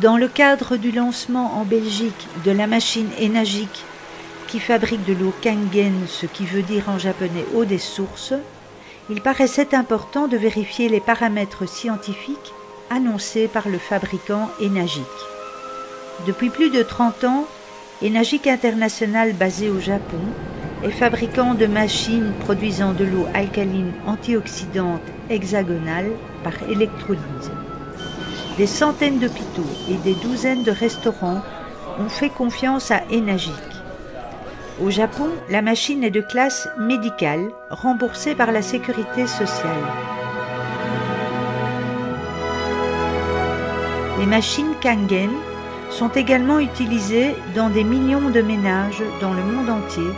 Dans le cadre du lancement en Belgique de la machine Enagic qui fabrique de l'eau Kangen, ce qui veut dire en japonais eau des sources, il paraissait important de vérifier les paramètres scientifiques annoncés par le fabricant Enagic. Depuis plus de 30 ans, Enagic International, basé au Japon, est fabricant de machines produisant de l'eau alcaline antioxydante hexagonale par électrolyse. Des centaines d'hôpitaux et des douzaines de restaurants ont fait confiance à Enagic. Au Japon, la machine est de classe médicale, remboursée par la sécurité sociale. Les machines Kangen sont également utilisées dans des millions de ménages dans le monde entier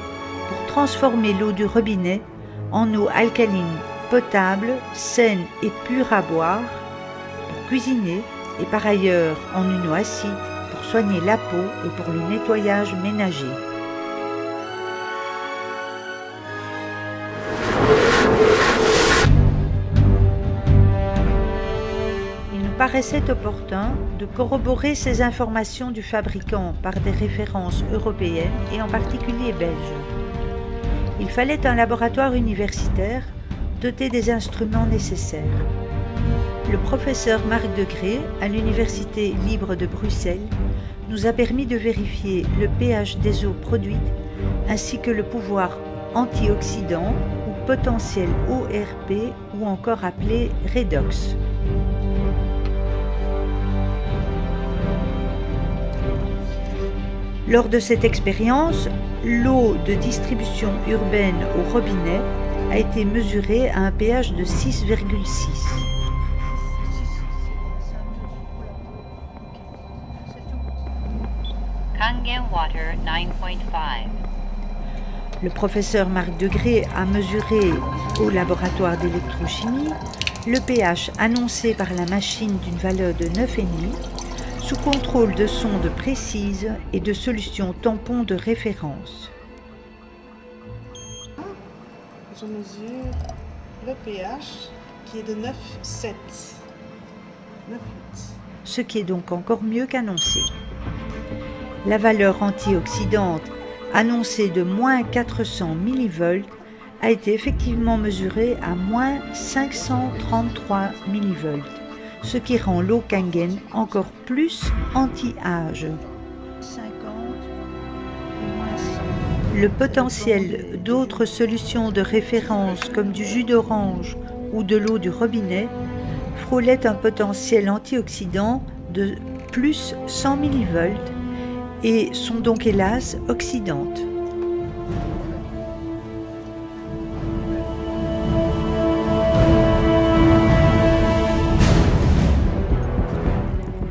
pour transformer l'eau du robinet en eau alcaline potable, saine et pure à boire, pour cuisiner et par ailleurs en une eau acide pour soigner la peau et pour le nettoyage ménager. Il nous paraissait opportun de corroborer ces informations du fabricant par des références européennes et en particulier belges. Il fallait un laboratoire universitaire doté des instruments nécessaires. Le professeur Marc Degré, à l'Université libre de Bruxelles, nous a permis de vérifier le pH des eaux produites ainsi que le pouvoir antioxydant ou potentiel ORP ou encore appelé redox. Lors de cette expérience, l'eau de distribution urbaine au robinet a été mesurée à un pH de 6,6. Kangen Water 9.5. Le professeur Marc Degré a mesuré au laboratoire d'électrochimie le pH annoncé par la machine d'une valeur de 9,5 sous contrôle de sondes précises et de solutions tampons de référence. Je mesure le pH qui est de 9,7. 9,8. Ce qui est donc encore mieux qu'annoncé. La valeur antioxydante annoncée de moins 400 mV a été effectivement mesurée à moins 533 mV, ce qui rend l'eau Kangen encore plus anti-âge. 50 ou moins 100. Le potentiel d'autres solutions de référence comme du jus d'orange ou de l'eau du robinet frôlait un potentiel antioxydant de plus 100 mV et sont donc hélas oxydantes.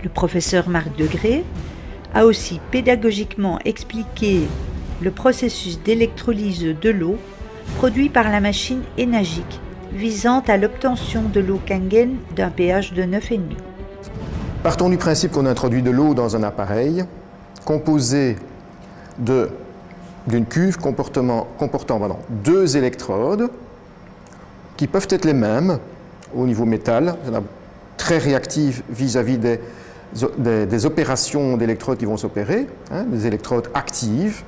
Le professeur Marc Degré a aussi pédagogiquement expliqué le processus d'électrolyse de l'eau produit par la machine Enagic visant à l'obtention de l'eau Kangen d'un pH de 9,5. Partons du principe qu'on introduit de l'eau dans un appareil composé d'une cuve comportant deux électrodes qui peuvent être les mêmes au niveau métal, très réactives vis-à-vis des opérations d'électrodes qui vont s'opérer, des électrodes actives,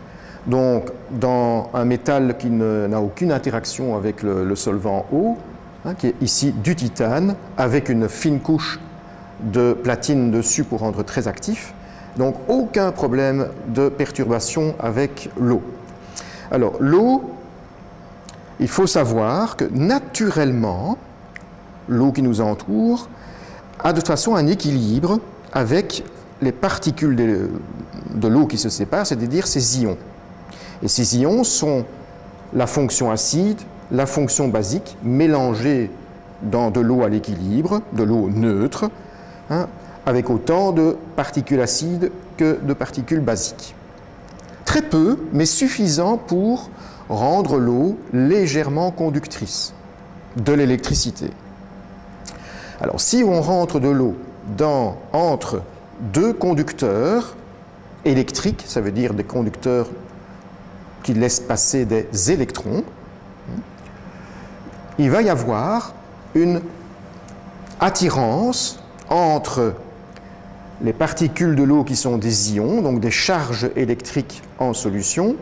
donc dans un métal qui n'a aucune interaction avec le solvant eau, qui est ici du titane, avec une fine couche de platine dessus pour rendre très actif. Donc aucun problème de perturbation avec l'eau. Alors l'eau, il faut savoir que naturellement, l'eau qui nous entoure a de toute façon un équilibre avec les particules de l'eau qui se séparent, c'est-à-dire ces ions. Et ces ions sont la fonction acide, la fonction basique, mélangées dans de l'eau à l'équilibre, de l'eau neutre, avec autant de particules acides que de particules basiques. Très peu, mais suffisant pour rendre l'eau légèrement conductrice de l'électricité. Alors, si on rentre de l'eau entre deux conducteurs électriques, ça veut dire des conducteurs qui laissent passer des électrons, il va y avoir une attirance entre les particules de l'eau qui sont des ions, donc des charges électriques en solution,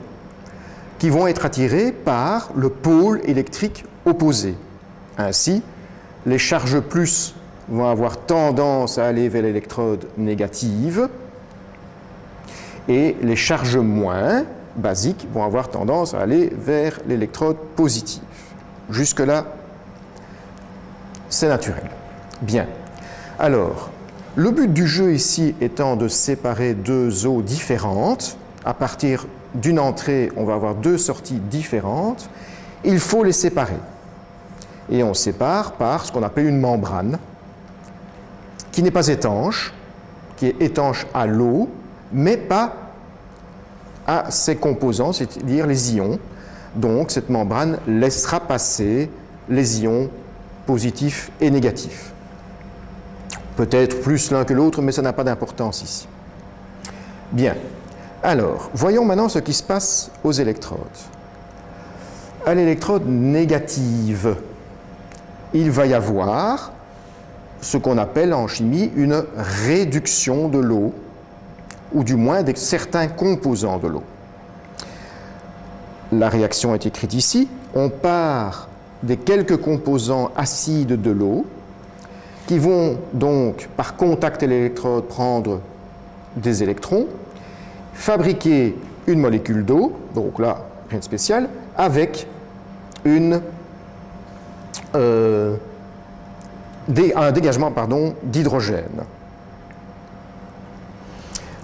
qui vont être attirées par le pôle électrique opposé. Ainsi, les charges plus vont avoir tendance à aller vers l'électrode négative et les charges moins, basiques, vont avoir tendance à aller vers l'électrode positive. Jusque-là, c'est naturel. Bien. Alors, le but du jeu ici étant de séparer deux eaux différentes, à partir d'une entrée, on va avoir deux sorties différentes, il faut les séparer. Et on sépare par ce qu'on appelle une membrane, qui n'est pas étanche, qui est étanche à l'eau, mais pas à ses composants, c'est-à-dire les ions. Donc cette membrane laissera passer les ions positifs et négatifs. Peut-être plus l'un que l'autre, mais ça n'a pas d'importance ici. Bien. Alors, voyons maintenant ce qui se passe aux électrodes. À l'électrode négative, il va y avoir ce qu'on appelle en chimie une réduction de l'eau, ou du moins de certains composants de l'eau. La réaction est écrite ici. On part des quelques composants acides de l'eau qui vont donc, par contact à l'électrode, prendre des électrons, fabriquer une molécule d'eau, donc là, rien de spécial, avec un dégagement d'hydrogène.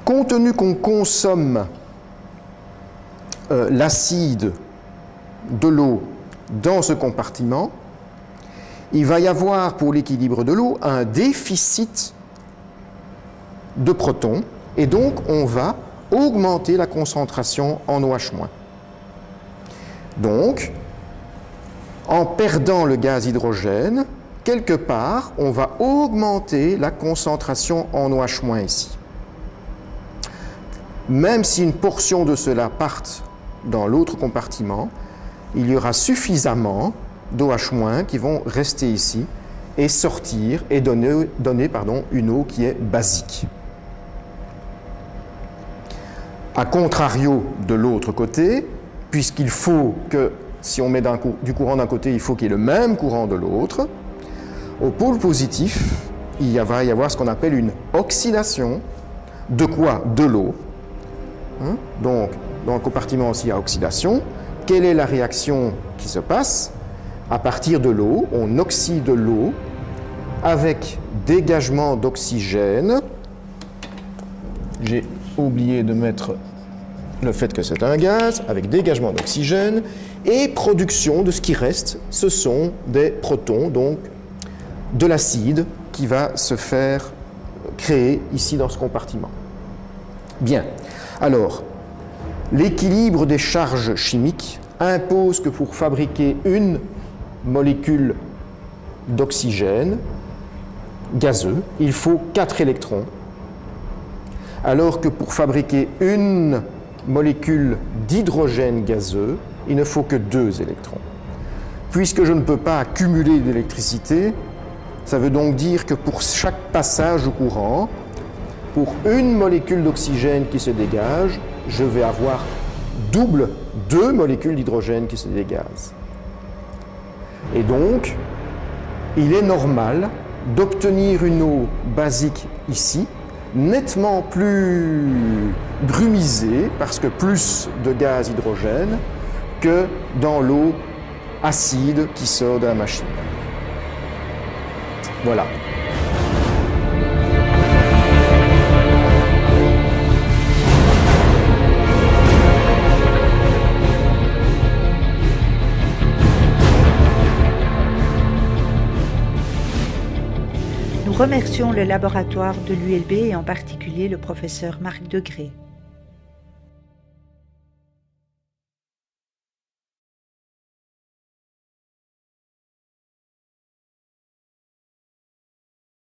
Compte tenu qu'on consomme l'acide de l'eau dans ce compartiment, il va y avoir pour l'équilibre de l'eau un déficit de protons et donc on va augmenter la concentration en OH-. Donc, en perdant le gaz hydrogène, quelque part, on va augmenter la concentration en OH- ici. Même si une portion de cela parte dans l'autre compartiment, il y aura suffisamment d'OH- qui vont rester ici et sortir et donner une eau qui est basique. A contrario de l'autre côté, puisqu'il faut que, si on met du courant d'un côté, il faut qu'il y ait le même courant de l'autre, au pôle positif, il va y avoir ce qu'on appelle une oxydation. De quoi? De l'eau. Donc, dans le compartiment aussi, il y a oxydation. Quelle est la réaction qui se passe? À partir de l'eau, on oxyde l'eau avec dégagement d'oxygène. J'ai oublié de mettre le fait que c'est un gaz, avec dégagement d'oxygène, et production de ce qui reste, ce sont des protons, donc de l'acide qui va se faire créer ici dans ce compartiment. Bien. Alors, l'équilibre des charges chimiques impose que pour fabriquer une molécule d'oxygène gazeux, il faut 4 électrons, alors que pour fabriquer une molécule d'hydrogène gazeux, il ne faut que 2 électrons. Puisque je ne peux pas accumuler d'électricité, ça veut donc dire que pour chaque passage au courant, pour une molécule d'oxygène qui se dégage, je vais avoir 2 molécules d'hydrogène qui se dégagent. Et donc, il est normal d'obtenir une eau basique ici, nettement plus brumisée, parce que plus de gaz hydrogène, que dans l'eau acide qui sort de la machine. Voilà. Nous remercions le laboratoire de l'ULB et en particulier le professeur Marc Degré.